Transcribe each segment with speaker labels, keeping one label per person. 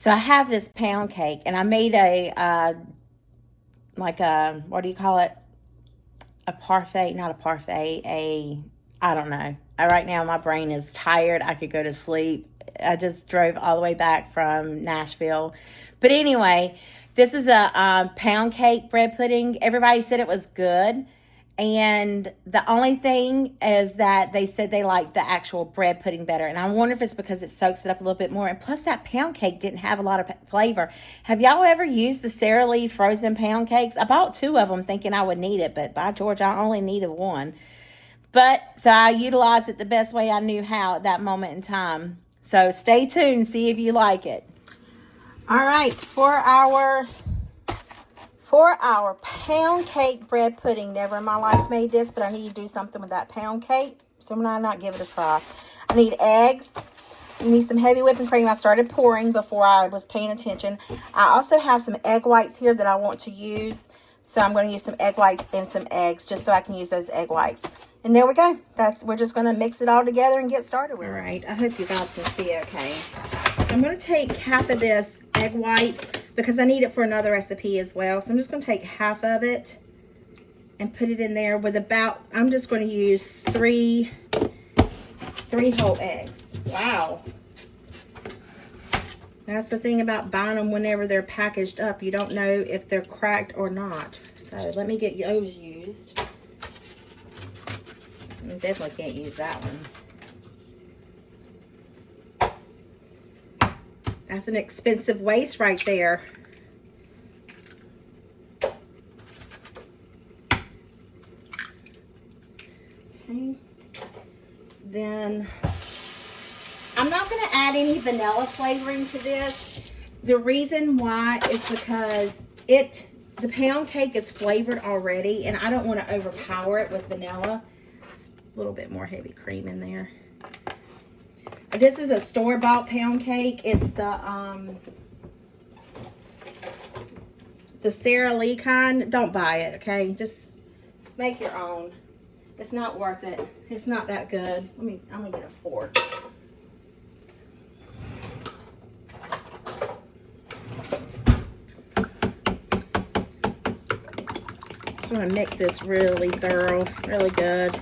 Speaker 1: So I have this pound cake, and I made a, like a, what do you call it? A parfait, not a parfait, I don't know. Right now my brain is tired. I could go to sleep. I just drove all the way back from Nashville. But anyway, this is a pound cake bread pudding. Everybody said it was good. And the only thing is that they said they liked the actual bread pudding better. And I wonder if it's because it soaks it up a little bit more. And plus, that pound cake didn't have a lot of flavor. Have y'all ever used the Sara Lee frozen pound cakes? I bought 2 of them thinking I would need it, but by George, I only needed 1. But so I utilized it the best way I knew how at that moment in time. So stay tuned, see if you like it. All right, for our pound cake bread pudding. Never in my life made this, but I need to do something with that pound cake. So I'm going to not give it a try. I need eggs. I need some heavy whipping cream. I started pouring before I was paying attention. I also have some egg whites here that I want to use. So I'm going to use some egg whites and some eggs just so I can use those egg whites. And there we go. We're just going to mix it all together and get started with it. All right. I hope you guys can see okay. So I'm going to take half of this egg white because I need it for another recipe as well. So I'm just going to take half of it and put it in there with about, I'm just going to use three whole eggs. Wow. That's the thing about buying them whenever they're packaged up. You don't know if they're cracked or not. So let me get those used. I definitely can't use that one. That's an expensive waste right there. Okay. Then I'm not going to add any vanilla flavoring to this. The reason why is because the pound cake is flavored already, and I don't want to overpower it with vanilla. It's a little bit more heavy cream in there. This is a store-bought pound cake. It's the Sara Lee kind. Don't buy it, okay? Just make your own. It's not worth it. It's not that good. I'm gonna get a fork. Just want to mix this really thorough, really good.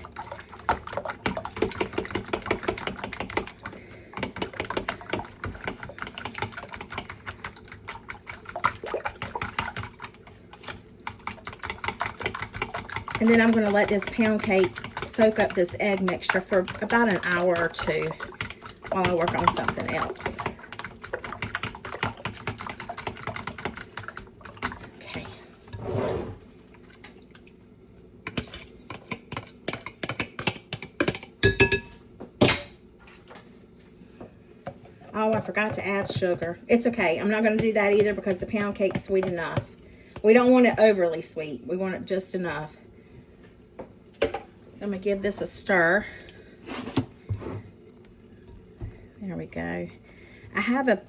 Speaker 1: And then I'm going to let this pound cake soak up this egg mixture for about an hour or 2 while I work on something else. Okay. Oh, I forgot to add sugar. It's okay. I'm not going to do that either because the pound cake's sweet enough. We don't want it overly sweet. We want it just enough. So I'm going to give this a stir. There we go. I have a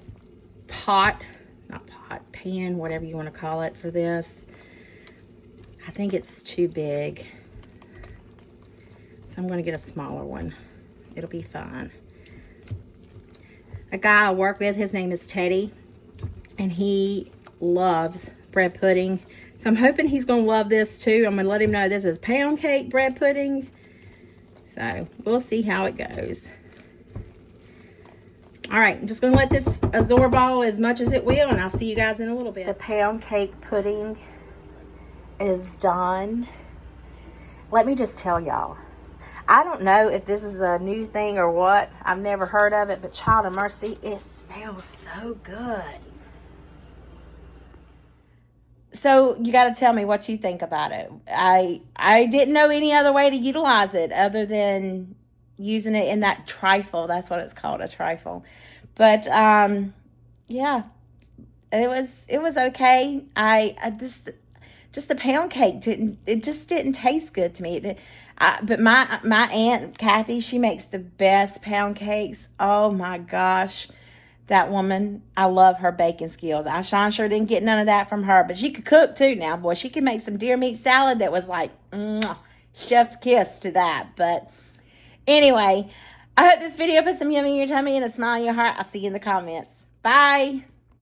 Speaker 1: pan, whatever you want to call it for this. I think it's too big. So I'm going to get a smaller one. It'll be fine. A guy I work with, his name is Teddy, and he loves bread pudding. So I'm hoping he's going to love this too. I'm going to let him know this is pound cake bread pudding. So we'll see how it goes. All right, I'm just going to let this absorb all as much as it will, and I'll see you guys in a little bit. The pound cake pudding is done. Let me just tell y'all, I don't know if this is a new thing or what. I've never heard of it, but child of mercy, it smells so good. So you got to tell me what you think about it. I didn't know any other way to utilize it other than using it in that trifle. That's what it's called, a trifle. But yeah, it was okay. I just the pound cake didn't taste good to me. But my aunt Kathy, she makes the best pound cakes. Oh my gosh. That woman, I love her baking skills. I sure didn't get none of that from her, but she could cook too now. Boy, she could make some deer meat salad that was like, chef's kiss to that. But anyway, I hope this video put some yummy in your tummy and a smile in your heart. I'll see you in the comments. Bye.